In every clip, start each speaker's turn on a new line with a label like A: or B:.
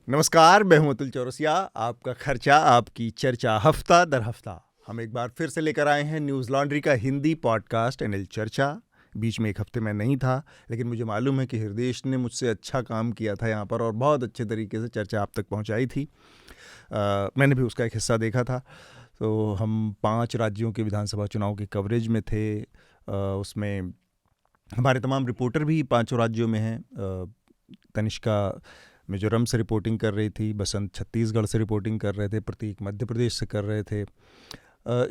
A: नमस्कार, मैं हूं अतुल चौरसिया। आपका खर्चा आपकी चर्चा हफ्ता दर हफ्ता हम एक बार फिर से लेकर आए हैं न्यूज़ लॉन्ड्री का हिंदी पॉडकास्ट एनएल चर्चा। बीच में एक हफ्ते में नहीं था, लेकिन मुझे मालूम है कि हृदेश ने मुझसे अच्छा काम किया था यहाँ पर और बहुत अच्छे तरीके से चर्चा आप तक पहुँचाई थी। मैंने भी उसका एक हिस्सा देखा था। तो हम 5 राज्यों के विधानसभा चुनाव की कवरेज में थे। उसमें हमारे तमाम रिपोर्टर भी 5 राज्यों में हैं। तनिष्का मिजोरम से रिपोर्टिंग कर रही थी, बसंत छत्तीसगढ़ से रिपोर्टिंग कर रहे थे, प्रतीक मध्य प्रदेश से कर रहे थे,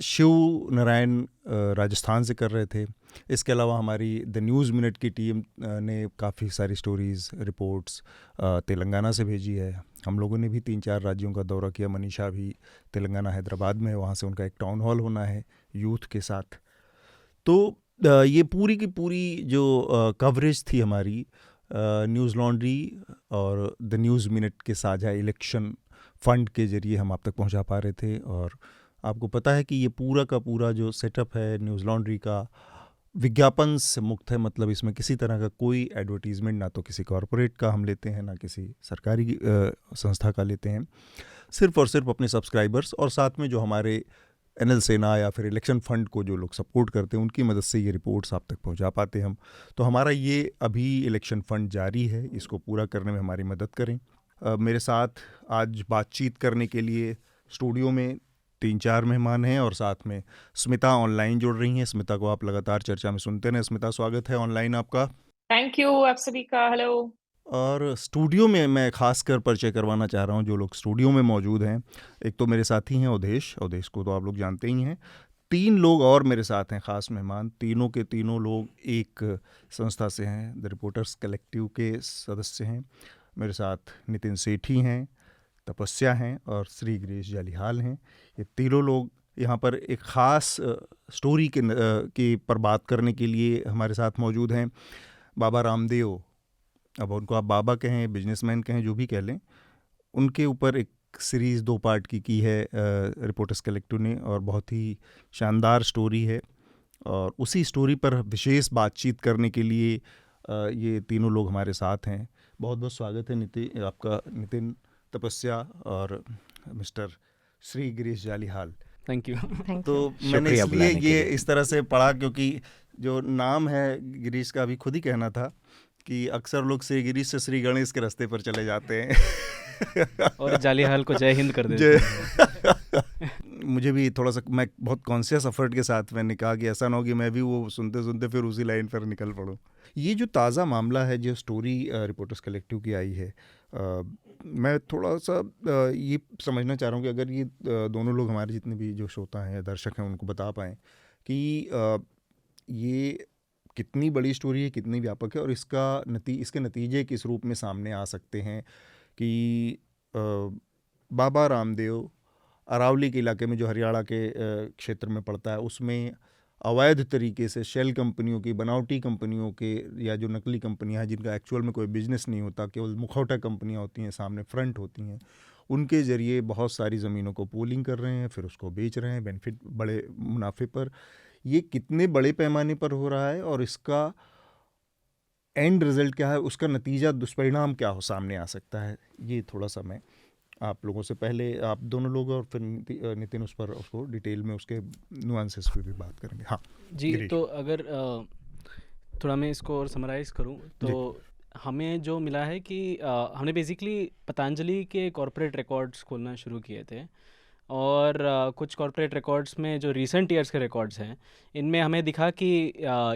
A: शिव नारायण राजस्थान से कर रहे थे। इसके अलावा हमारी द न्यूज़ मिनट की टीम ने काफ़ी सारी स्टोरीज़ रिपोर्ट्स तेलंगाना से भेजी है। हम लोगों ने भी 3-4 राज्यों का दौरा किया। मनीषा भी तेलंगाना हैदराबाद में है, वहाँ से उनका एक टाउन हॉल होना है यूथ के साथ। तो ये पूरी की पूरी जो कवरेज थी हमारी न्यूज़ लॉन्ड्री और द न्यूज़ मिनट के साझा इलेक्शन फ़ंड के ज़रिए हम आप तक पहुंचा पा रहे थे। और आपको पता है कि ये पूरा का पूरा जो सेटअप है न्यूज़ लॉन्ड्री का विज्ञापन से मुक्त है। मतलब इसमें किसी तरह का कोई एडवर्टीज़मेंट ना तो किसी कॉरपोरेट का हम लेते हैं, ना किसी सरकारी संस्था का लेते हैं। सिर्फ़ और सिर्फ अपने सब्सक्राइबर्स और साथ में जो हमारे एनएल सेना या फिर इलेक्शन फ़ंड को जो लोग सपोर्ट करते हैं उनकी मदद से ये रिपोर्ट्स आप तक पहुंचा पाते हम। तो हमारा ये अभी इलेक्शन फ़ंड जारी है, इसको पूरा करने में हमारी मदद करें। मेरे साथ आज बातचीत करने के लिए स्टूडियो में 3-4 मेहमान हैं और साथ में स्मिता ऑनलाइन जुड़ रही हैं। स्मिता को आप लगातार चर्चा में सुनते हैं। स्मिता, स्वागत है ऑनलाइन आपका।
B: थैंक यू आप सभी का। हेलो।
A: और स्टूडियो में मैं खासकर परिचय करवाना चाह रहा हूँ जो लोग स्टूडियो में मौजूद हैं। एक तो मेरे साथी हैं अवधेश को तो आप लोग जानते ही हैं। 3 लोग और मेरे साथ हैं ख़ास मेहमान। तीनों के तीनों लोग एक संस्था से हैं, द रिपोर्टर्स कलेक्टिव के सदस्य हैं। मेरे साथ नितिन सेठी हैं, तपस्या हैं और श्री गिरीश जालिहाल हैं। ये तीनों लोग यहाँ पर एक ख़ास स्टोरी के पर बात करने के लिए हमारे साथ मौजूद हैं। बाबा रामदेव, अब उनको आप बाबा कहें, बिजनेसमैन कहें, जो भी कह लें, उनके ऊपर एक सीरीज़ 2 पार्ट की है रिपोर्टर्स कलेक्टिव ने और बहुत ही शानदार स्टोरी है। और उसी स्टोरी पर विशेष बातचीत करने के लिए ये तीनों लोग हमारे साथ हैं। बहुत बहुत स्वागत है नितिन, तपस्या और mister Shri Girish Jalihal.
C: Thank you.
A: तो मैंने इसलिए ये इस तरह से पढ़ा क्योंकि जो नाम है गिरीश का, अभी खुद ही कहना था कि अक्सर लोग श्री गिरीश से श्री गणेश के रास्ते पर चले जाते हैं
C: और जालिहाल को जय हिंद कर देते हैं।
A: मुझे भी थोड़ा सा, मैं बहुत कॉन्शियस एफर्ट के साथ मैंने कहा कि ऐसा ना हो कि मैं भी वो सुनते सुनते फिर उसी लाइन पर निकल पड़ूं। ये जो ताज़ा मामला है, जो स्टोरी रिपोर्टर्स कलेक्टिव की आई है, मैं थोड़ा सा ये समझना चाह रहा हूँ कि अगर ये दोनों लोग हमारे जितने भी जो श्रोता हैं, दर्शक हैं, उनको बता पाएँ कि ये कितनी बड़ी स्टोरी है, कितनी व्यापक है और इसके नतीजे किस रूप में सामने आ सकते हैं। कि बाबा रामदेव अरावली के इलाके में, जो हरियाणा के क्षेत्र में पड़ता है, उसमें अवैध तरीके से शेल कंपनियों की, बनावटी कंपनियों के, या जो नकली कंपनियां हैं जिनका एक्चुअल में कोई बिजनेस नहीं होता, केवल मुखौटा कंपनियां होती हैं, सामने फ्रंट होती हैं, उनके ज़रिए बहुत सारी ज़मीनों को पूलिंग कर रहे हैं, फिर उसको बेच रहे हैं बेनिफिट, बड़े मुनाफे पर। ये कितने बड़े पैमाने पर हो रहा है और इसका एंड रिजल्ट क्या है, उसका नतीजा, दुष्परिणाम क्या हो सामने आ सकता है, ये थोड़ा सा मैं आप लोगों से, पहले आप दोनों लोग और फिर नितिन उस पर उसको डिटेल में उसके नुआंसेस पे भी बात करेंगे। हाँ
C: जी, तो अगर थोड़ा मैं इसको और समराइज़ करूं तो हमें जो मिला है कि हमने बेसिकली पतंजलि के कॉर्पोरेट रिकॉर्ड्स खोलना शुरू किए थे और कुछ कॉर्पोरेट रिकॉर्ड्स में जो रीसेंट ईयर्स के रिकॉर्ड्स हैं, इनमें हमें दिखा कि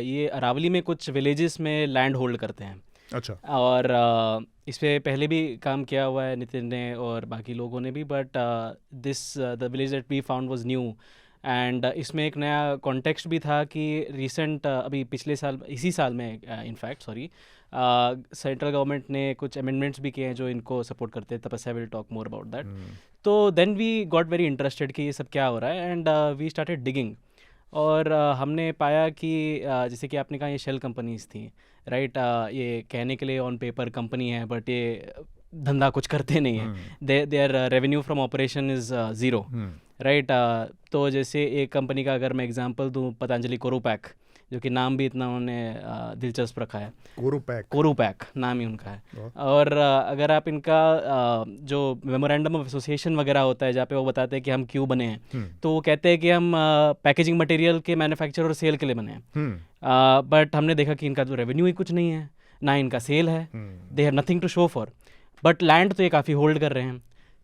C: ये अरावली में कुछ विलेजेस में लैंड होल्ड करते हैं।
A: अच्छा।
C: और इस पे पहले भी काम किया हुआ है नितिन ने और बाकी लोगों ने भी, but the village that we found was new and इसमें एक नया कॉन्टेक्स्ट भी था कि रिसेंट अभी पिछले साल, इसी साल में इनफैक्ट सेंट्रल गवर्नमेंट ने कुछ अमेंडमेंट्स भी किए हैं जो इनको सपोर्ट करते हैं। Tapasya will talk more about that. तो then we got very interested कि ये सब क्या हो रहा है एंड वी स्टार्टेड डिगिंग। और हमने पाया कि जैसे कि आपने कहा ये शेल कंपनीज थी, राइट। ये कहने के लिए ऑन पेपर कंपनी है बट ये धंधा कुछ करते नहीं है। Their revenue from operation is zero, right. तो जैसे एक कंपनी का अगर मैं एग्जांपल दूं, पतंजलि कोरोपैक, जो कि नाम भी इतना उन्होंने दिलचस्प रखा है, कोरूपैक नाम ही उनका है। और अगर आप इनका जो मेमोरेंडम ऑफ एसोसिएशन वगैरह होता है जहाँ पे वो बताते हैं कि हम क्यों बने हैं, तो वो कहते हैं कि हम पैकेजिंग मटेरियल के मैन्युफैक्चर और सेल के लिए बने हैं। बट हमने देखा कि इनका तो रेवेन्यू ही कुछ नहीं है, ना इनका सेल है, they have nothing to show for, but land तो ये काफ़ी होल्ड कर रहे हैं।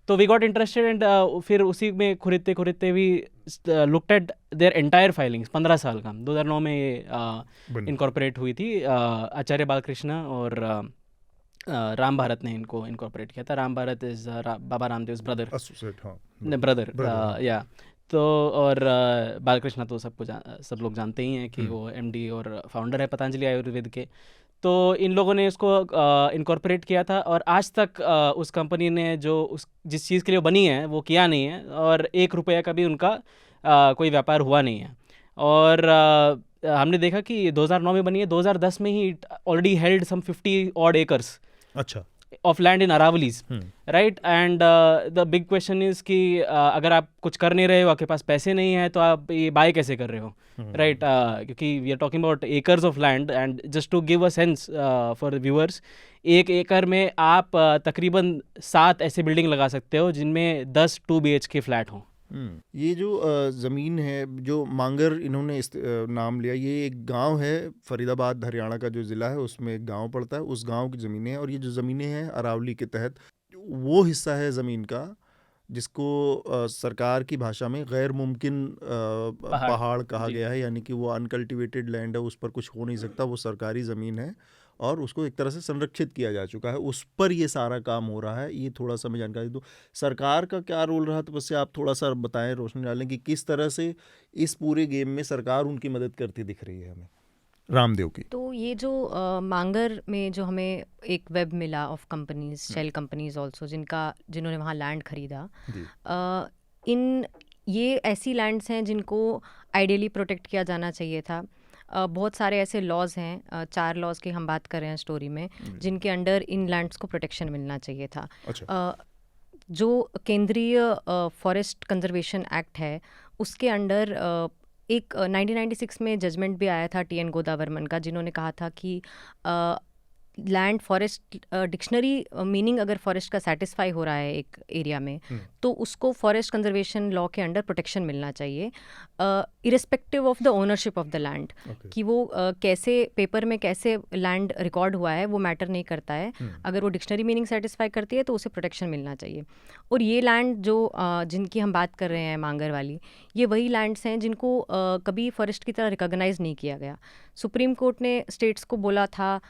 C: तो वी गॉट इंटरेस्टेड एंड फिर उसी में खुरीदते we looked at their entire filings. 15 साल का 2009 में ये इनकॉर्पोरेट हुई थी। आचार्य बालकृष्ण और राम भारत ने इनको इनकॉर्पोरेट किया था। राम भारत इज बाबा रामदेव ब्रदर या तो, और बालकृष्ण तो सब लोग जानते ही हैं कि वो एमडी और फाउंडर है पतंजलि आयुर्वेद के। तो इन लोगों ने इसको इनकॉर्पोरेट किया था और आज तक उस कंपनी ने जो जिस चीज़ के लिए बनी है वो किया नहीं है, और 1 रुपया का भी उनका कोई व्यापार हुआ नहीं है। और हमने देखा कि 2009 में बनी है, 2010 में ही already held some 50 odd acres of land in Aravallis, right. And the big question is कि अगर आप कुछ कर नहीं रहे हो, आपके पास पैसे नहीं है, तो आप ये बाय कैसे कर रहे हो, राइट। क्योंकि we are talking about acres of land, and just to give a sense for viewers, 1 एकड़ में आप तकरीबन 7 ऐसे बिल्डिंग लगा सकते हो जिनमें 10 2 BHK फ्लैट हों।
A: ये जो ज़मीन है जो मांगर इन्होंने नाम लिया, ये एक गांव है फरीदाबाद हरियाणा का जो ज़िला है उसमें एक गांव पड़ता है, उस गांव की ज़मीनें हैं। और ये जो ज़मीनें हैं अरावली के तहत वो हिस्सा है ज़मीन का जिसको सरकार की भाषा में गैर मुमकिन पहाड़ कहा गया है, यानी कि वो अनकल्टिवेटेड लैंड है, उस पर कुछ हो नहीं सकता, वो सरकारी ज़मीन है और उसको एक तरह से संरक्षित किया जा चुका है, उस पर ये सारा काम हो रहा है। ये थोड़ा सा मैं जानकारी दूँ, सरकार का क्या रोल रहा, तो बस आप थोड़ा सा बताएं, रोशनी डालें कि किस तरह से इस पूरे गेम में सरकार उनकी मदद करती दिख रही है हमें रामदेव की।
D: तो ये जो मांगर में जो हमें एक वेब मिला of companies, shell companies also, जिन्होंने वहाँ लैंड खरीदा, ये ऐसी लैंड्स हैं जिनको आइडियली प्रोटेक्ट किया जाना चाहिए था। बहुत सारे ऐसे लॉज हैं, 4 लॉज की हम बात कर रहे हैं स्टोरी में, जिनके अंडर इन लैंड्स को प्रोटेक्शन मिलना चाहिए था। जो केंद्रीय फॉरेस्ट कंजर्वेशन एक्ट है उसके अंडर एक 1996 में जजमेंट भी आया था TN गोदावर्मन का, जिन्होंने कहा था कि लैंड फॉरेस्ट डिक्शनरी मीनिंग अगर फॉरेस्ट का सेटिस्फाई हो रहा है एक एरिया में, तो उसको फॉरेस्ट कंजर्वेशन लॉ के अंडर प्रोटेक्शन मिलना चाहिए, irrespective of the ownership of the land. कि वो कैसे पेपर में कैसे लैंड रिकॉर्ड हुआ है वो मैटर नहीं करता है, अगर वो डिक्शनरी मीनिंग सेटिस्फाई करती है तो उसे प्रोटेक्शन मिलना चाहिए। और ये लैंड जो जिनकी हम बात कर रहे हैं मांगर वाली, ये वही लैंड्स हैं जिनको कभी फॉरेस्ट की तरह रिकॉग्नाइज नहीं किया गया। सुप्रीम कोर्ट ने स्टेट्स को बोला था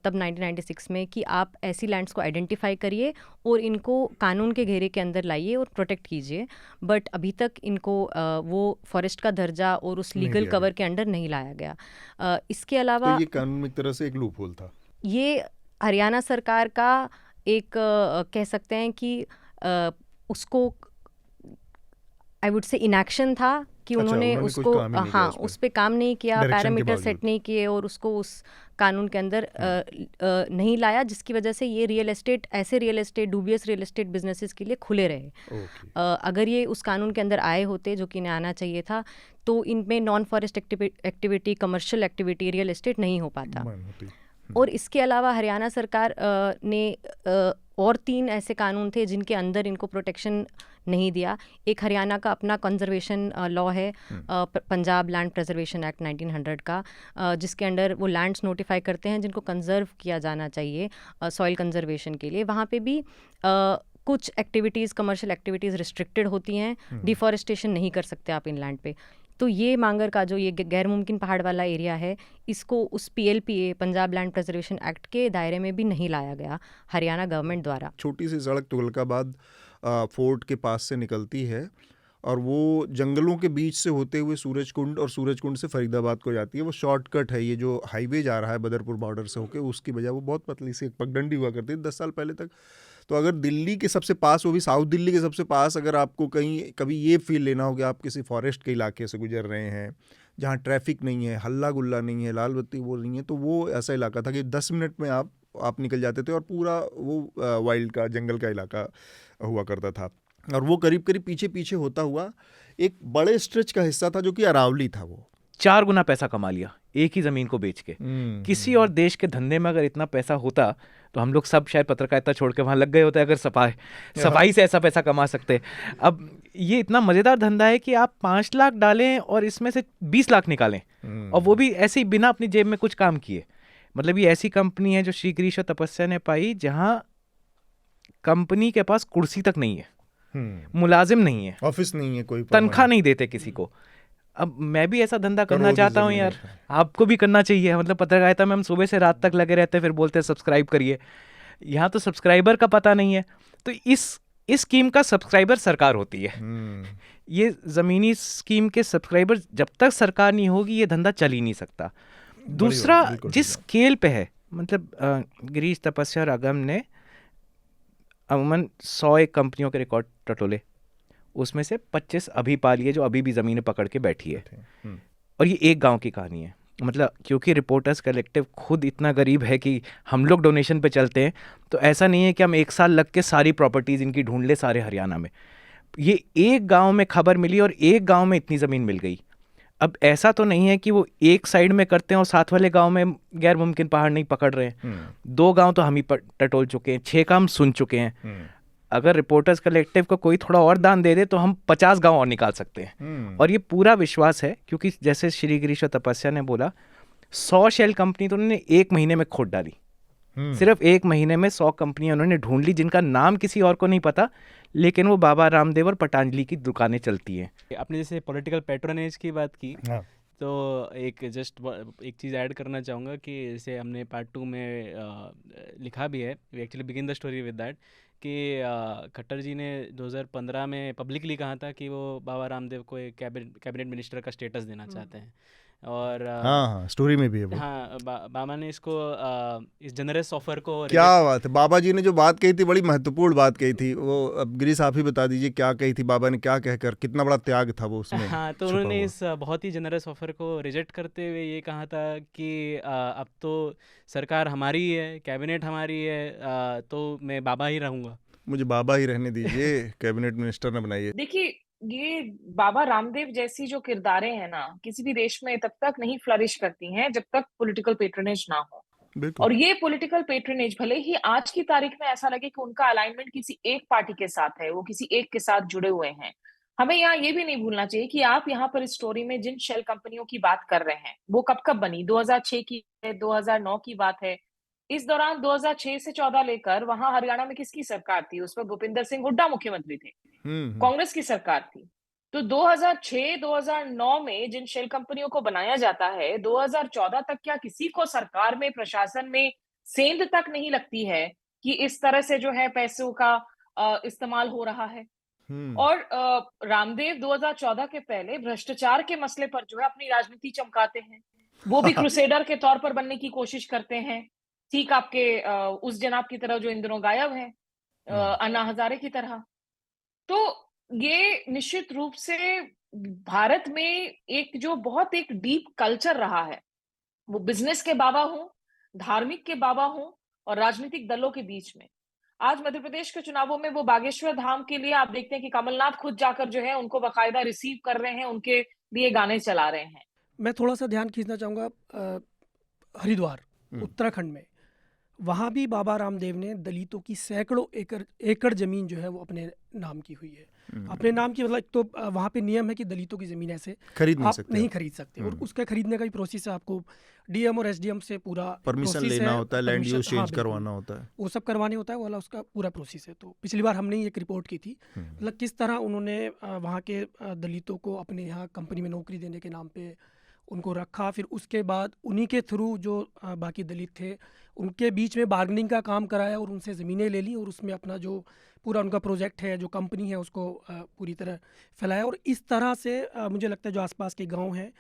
D: तब 1996 में कि आप ऐसी लैंड्स को आइडेंटिफाई करिए और इनको कानून के घेरे के अंदर लाइए और प्रोटेक्ट कीजिए, बट अभी तक इनको वो फॉरेस्ट का दर्जा और उस लीगल कवर के अंडर नहीं लाया गया। इसके अलावा
A: तो ये कानून में एक तरह से एक लूप होल था।
D: ये हरियाणा सरकार का एक कह सकते हैं कि उसको आई वुड से इनएक्शन था कि उन्होंने उसको उस पर काम नहीं किया, पैरामीटर सेट नहीं किए और उसको उस कानून के अंदर नहीं लाया, जिसकी वजह से ये ऐसे real estate dubious real estate businesses के लिए खुले रहे। अगर ये उस कानून के अंदर आए होते, जो कि इन्हें आना चाहिए था, तो इनमें non forest activity, commercial activity, real estate नहीं हो पाता। और इसके अलावा हरियाणा सरकार ने और 3 ऐसे कानून थे जिनके अंदर इनको प्रोटेक्शन नहीं दिया। एक हरियाणा का अपना कंजर्वेशन लॉ है, पंजाब लैंड प्रिजर्वेशन एक्ट 1900 का, जिसके अंडर वो लैंड्स नोटिफाई करते हैं जिनको कंजर्व किया जाना चाहिए सॉइल कंजर्वेशन के लिए। वहाँ पे भी कुछ एक्टिविटीज़, कमर्शियल एक्टिविटीज़ रिस्ट्रिक्टेड होती हैं, डिफॉरेस्टेशन नहीं कर सकते आप इन लैंड पे। तो ये मांगर का जो ये गैर मुमकिन पहाड़ वाला एरिया है, इसको उस PLPA Punjab land preservation act के दायरे में भी नहीं लाया गया हरियाणा गवर्नमेंट द्वारा।
A: छोटी सी सड़क तुगलकाबाद फोर्ट के पास से निकलती है और वो जंगलों के बीच से होते हुए सूरजकुंड और सूरजकुंड से फरीदाबाद को जाती है। वो शॉर्टकट है, ये जो हाईवे जा रहा है बदरपुर बॉर्डर से होके, उसकी बजाय वो बहुत पतली सी एक पगडंडी हुआ करती है 10 साल पहले तक। तो अगर दिल्ली के सबसे पास, वो भी साउथ दिल्ली के सबसे पास, अगर आपको कभी ये फील लेना हो कि आप किसी फॉरेस्ट के इलाके से गुजर रहे हैं जहाँ ट्रैफिक नहीं है, हल्ला गुल्ला नहीं है, लाल बत्ती वो नहीं है, तो वो ऐसा इलाका था कि 10 मिनट में आप निकल जाते थे और पूरा वो वाइल्ड का, जंगल का इलाका हुआ करता था। और वो करीब करीब पीछे पीछे होता हुआ एक बड़े स्ट्रेच का हिस्सा था जो कि अरावली था। वो
E: 4 गुना पैसा कमा लिया एक ही ज़मीन को बेच के। किसी और देश के धंधे में अगर इतना पैसा होता तो हम लोग सब शायद पत्रकारिता छोड़ के वहाँ लग गए होते, अगर सफाई से ऐसा पैसा कमा सकते। अब ये इतना मज़ेदार धंधा है कि आप 5 लाख डालें और इसमें से 20 लाख निकालें, और वो भी ऐसे ही बिना अपनी जेब में कुछ काम किए। मतलब ये ऐसी कंपनी है जो श्री गिरीश और तपस्या ने पाई, जहाँ कंपनी के पास कुर्सी तक नहीं है, मुलाजिम नहीं है,
A: ऑफिस नहीं है, कोई
E: तनख्वाह नहीं देते किसी को। अब मैं भी ऐसा धंधा करना चाहता हूँ यार, आपको भी करना चाहिए। मतलब पत्रकारिता में हम सुबह से रात तक लगे रहते हैं, फिर बोलते हैं सब्सक्राइब करिए। यहाँ तो सब्सक्राइबर का पता नहीं है, तो इस स्कीम का सब्सक्राइबर सरकार होती है। ये ज़मीनी स्कीम के सब्सक्राइबर जब तक सरकार नहीं होगी, ये धंधा चल ही नहीं सकता। दूसरा, जिस स्केल पे है, मतलब गिरीश, तपस्या और अगम ने अमूमन 101 कंपनियों के रिकॉर्ड टटोले, उसमें से 25 अभी पा लिए जो अभी भी ज़मीनें पकड़ के बैठी है। और ये एक गांव की कहानी है। मतलब क्योंकि रिपोर्टर्स कलेक्टिव खुद इतना गरीब है कि हम लोग डोनेशन पे चलते हैं, तो ऐसा नहीं है कि हम 1 साल लग के सारी प्रॉपर्टीज़ इनकी ढूंढ ले सारे हरियाणा में। ये एक गांव में खबर मिली और एक गांव में इतनी ज़मीन मिल गई। अब ऐसा तो नहीं है कि वो एक साइड में करते हैं और साथ वाले गांव में गैर मुमकिन पहाड़ नहीं पकड़ रहे हैं। 2 गांव तो हम ही टटोल चुके हैं, 6 काम सुन चुके हैं। अगर रिपोर्टर्स कलेक्टिव को कोई थोड़ा और दान दे दे तो हम 50 गांव और निकाल सकते हैं। और ये पूरा विश्वास है, क्योंकि जैसे श्री गिरीश और तपस्या ने बोला, 100 शेल कंपनी तो उन्होंने 1 महीने में खोद डाली। सिर्फ 1 महीने में 100 कंपनियां उन्होंने ढूंढ ली, जिनका नाम किसी और को नहीं पता, लेकिन वो बाबा रामदेव और पतंजलि की दुकानें चलती हैं।
C: आपने जैसे पॉलिटिकल पैट्रोनेज की बात की,
A: हाँ।
C: तो एक चीज़ ऐड करना चाहूँगा कि जैसे हमने पार्ट 2 में लिखा भी है, we actually begin the story with that, कि खट्टर जी ने 2015 में पब्लिकली कहा था कि वो बाबा रामदेव को एक कैबिनेट मिनिस्टर का स्टेटस देना चाहते हैं। और
A: हाँ, स्टोरी में भी है वो।
C: हाँ, बाबा ने इसको इस जनरस ऑफर को
A: क्या बात है, बाबा जी ने जो बात कही थी बड़ी महत्वपूर्ण बात कही थी। वो अब गिरीश आप ही बता दीजिए क्या कही थी बाबा ने, क्या कहकर, कितना बड़ा त्याग था वो उसमें।
C: हाँ, तो उन्होंने इस बहुत ही जनरस ऑफर को रिजेक्ट करते हुए ये कहा था कि अब तो सरकार हमारी है, कैबिनेट हमारी है, तो मैं बाबा ही रहूँगा,
A: मुझे बाबा ही रहने दीजिए, कैबिनेट मिनिस्टर न बनाइए।
B: देखिए, ये बाबा रामदेव जैसी जो किरदारें हैं ना, किसी भी देश में तब तक नहीं फ्लरिश करती हैं जब तक पॉलिटिकल पेट्रोनेज ना हो। और ये पॉलिटिकल पेट्रोनेज भले ही आज की तारीख में ऐसा लगे कि उनका अलाइनमेंट किसी एक पार्टी के साथ है, वो किसी एक के साथ जुड़े हुए हैं, हमें यहाँ ये भी नहीं भूलना चाहिए कि आप यहाँ पर इस स्टोरी में जिन शेल कंपनियों की बात कर रहे हैं वो कब बनी, 2006 की है, 2009 की बात है। इस दौरान 2006 से 14 लेकर वहां हरियाणा में किसकी सरकार थी? उस पर भूपिंदर सिंह हुड्डा मुख्यमंत्री थे, कांग्रेस की सरकार थी। तो 2006-2009 में जिन शेल कंपनियों को बनाया जाता है, 2014 तक क्या किसी को सरकार में, प्रशासन में सेंध तक नहीं लगती है कि इस तरह से जो है पैसों का इस्तेमाल हो रहा है। और रामदेव 2014 के पहले भ्रष्टाचार के मसले पर जो है अपनी राजनीति चमकाते हैं, वो भी क्रूसेडर के तौर पर बनने की कोशिश करते हैं, ठीक आपके उस जनाब की तरह जो इन दिनों गायब है, अन्ना हजारे की तरह। तो ये निश्चित रूप से भारत में एक जो बहुत एक डीप कल्चर रहा है, वो बिजनेस के बाबा हो, धार्मिक के बाबा हो और राजनीतिक दलों के बीच में। आज मध्य प्रदेश के चुनावों में वो बागेश्वर धाम के लिए आप देखते हैं कि कमलनाथ खुद जाकर जो है उनको बाकायदा रिसीव कर रहे हैं, उनके लिए गाने चला रहे हैं।
F: मैं थोड़ा सा ध्यान खींचना चाहूँगा हरिद्वार, उत्तराखंड में, वहाँ भी बाबा रामदेव ने दलितों की सैकड़ों एकड़ ज़मीन जो है वो अपने नाम की हुई है। अपने नाम की, मतलब तो वहाँ पे नियम है कि दलितों की ज़मीन ऐसे
A: खरीद
F: नहीं खरीद सकते, और उसका खरीदने का भी प्रोसेस है, आपको डीएम और एसडीएम से पूरा
A: परमिशन लेना होता है, लैंड यूज चेंज करवाना होता है,
F: वो सब करवाने होता है, वाला उसका पूरा प्रोसेस है। तो पिछली बार हमने एक रिपोर्ट की थी, मतलब किस तरह उन्होंने वहाँ के दलितों को अपने यहाँ कंपनी में नौकरी देने के नाम पे उनको रखा, फिर उसके बाद उन्हीं के थ्रू जो बाकी दलित थे उनके बीच में बार्गेनिंग का काम कराया और उनसे ज़मीनें ले ली, और उसमें अपना जो पूरा उनका प्रोजेक्ट है, जो कंपनी है, उसको पूरी तरह फैलाया। और इस तरह से मुझे लगता है जो आसपास के गांव हैं,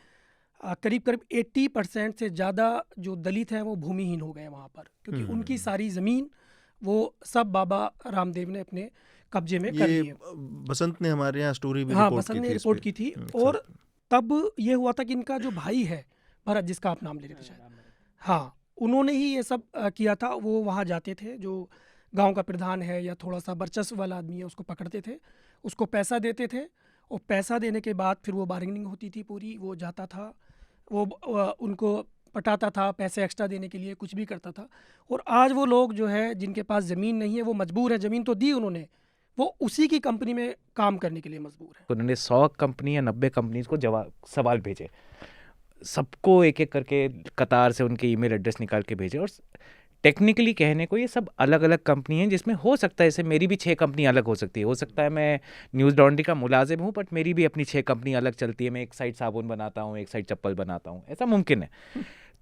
F: करीब 80% से ज़्यादा जो दलित हैं वो भूमिहीन हो गए वहाँ पर, क्योंकि उनकी सारी ज़मीन वो सब बाबा रामदेव ने अपने कब्जे में कर ली है।
A: बसंत ने हमारे यहाँ स्टोरी भी
F: बसंत ने रिपोर्ट की थी। और तब ये हुआ था कि इनका जो भाई है भरत, जिसका आप नाम ले रहे थे शायद, हाँ, उन्होंने ही ये सब किया था। वो वहाँ जाते थे, जो गांव का प्रधान है या थोड़ा सा वर्चस्व वाला आदमी है, उसको पकड़ते थे, उसको पैसा देते थे, और पैसा देने के बाद फिर वो बार्गेनिंग होती थी पूरी, वो जाता था उनको पटाता था, पैसे एक्स्ट्रा देने के लिए कुछ भी करता था। और आज वो लोग जो है जिनके पास ज़मीन नहीं है वो मजबूर है, ज़मीन तो दी उन्होंने, वो उसी की कंपनी में काम करने के लिए मजबूर है।
E: उन्होंने 100 कंपनी या 90 कंपनीज को सवाल भेजे, सबको एक एक करके कतार से उनके ईमेल एड्रेस निकाल के भेजे। और टेक्निकली कहने को ये सब अलग अलग कंपनी हैं, जिसमें हो सकता है जैसे मेरी भी 6 कंपनी अलग हो सकती है। हो सकता है मैं न्यूज़ लॉन्ड्री का मुलाजिम हूँ, बट मेरी भी अपनी 6 कंपनी अलग चलती है। मैं एक साइड साबुन बनाता हूँ, एक साइड चप्पल बनाता हूँ, ऐसा मुमकिन है।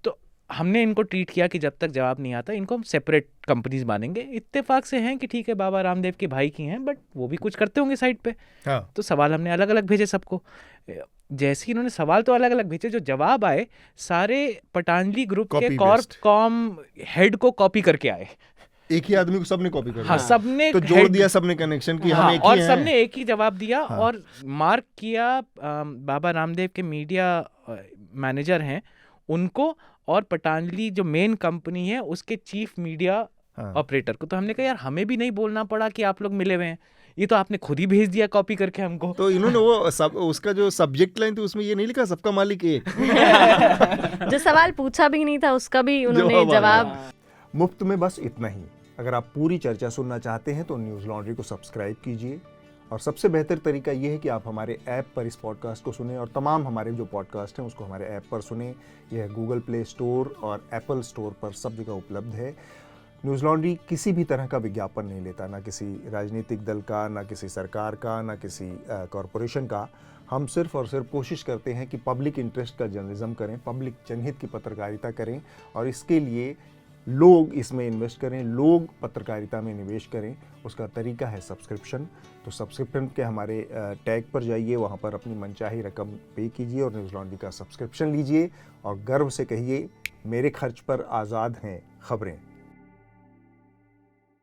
E: तो हमने इनको ट्रीट किया कि जब तक जवाब नहीं आता इनको हम सेपरेट कंपनीज मानेंगे। इत्तेफाक से हैं कि ठीक है बाबा रामदेव के भाई की हैं, बट वो भी कुछ करते होंगे साइड पे।
A: हाँ।
E: तो सवाल हमने अलग अलग भेजे सबको। जैसे ही इन्होंने सवाल तो अलग अलग भेजे, जो जवाब आए सारे पटांजलि ग्रुप के
A: Copy
E: Corp
A: paste।
E: Com head को कॉपी करके आए।
A: एक ही आदमी को सबने कॉपी कर
E: हाँ,
A: दिया।
E: सबने
A: तो जोड़
E: head-
A: दिया सबने कनेक्शन की
E: हाँ,
A: हम एक ही
E: और
A: हैं।
E: सबने एक ही जवाब दिया।
A: हाँ।
E: और मार्क किया बाबा रामदेव के मीडिया मैनेजर हैं उनको, और पटांजलि जो मेन कंपनी है उसके चीफ मीडिया
A: हाँ।
E: ऑपरेटर को। तो हमने कहा यार हमें भी नहीं बोलना पड़ा कि आप लोग मिले हुए हैं, ये तो आपने खुद ही भेज दिया कॉपी करके हमको।
A: तो इन्होंने वो उसका जो सब्जेक्ट लाइन थी उसमें ये नहीं लिखा सबका मालिक एक।
D: जो सवाल पूछा भी नहीं था उसका भी उन्होंने
A: जवाब आ
D: जवाब।
A: मुफ्त में बस इतना ही। अगर आप पूरी चर्चा सुनना चाहते हैं तो न्यूज़ लॉन्ड्री को सब्सक्राइब कीजिए। और सबसे बेहतर तरीका ये है कि आप हमारे ऐप पर इस पॉडकास्ट को सुने, और तमाम हमारे जो पॉडकास्ट हैं उसको हमारे ऐप पर सुने। यह गूगल प्ले स्टोर और एप्पल स्टोर पर सब जगह उपलब्ध है। न्यूज़ लॉन्ड्री किसी भी तरह का विज्ञापन नहीं लेता, ना किसी राजनीतिक दल का, ना किसी सरकार का, ना किसी कॉरपोरेशन का। हम सिर्फ और सिर्फ कोशिश करते हैं कि पब्लिक इंटरेस्ट का जर्नलिज्म करें, पब्लिक जनहित की पत्रकारिता करें, और इसके लिए लोग इसमें इन्वेस्ट करें, लोग पत्रकारिता में निवेश करें। उसका तरीका है सब्सक्रिप्शन। तो सब्सक्रिप्शन के हमारे टैग पर जाइए, वहाँ पर अपनी मनचाही रकम पे कीजिए और न्यूज़ लॉन्ड्री का सब्सक्रिप्शन लीजिए, और गर्व से कहिए मेरे खर्च पर आज़ाद हैं खबरें।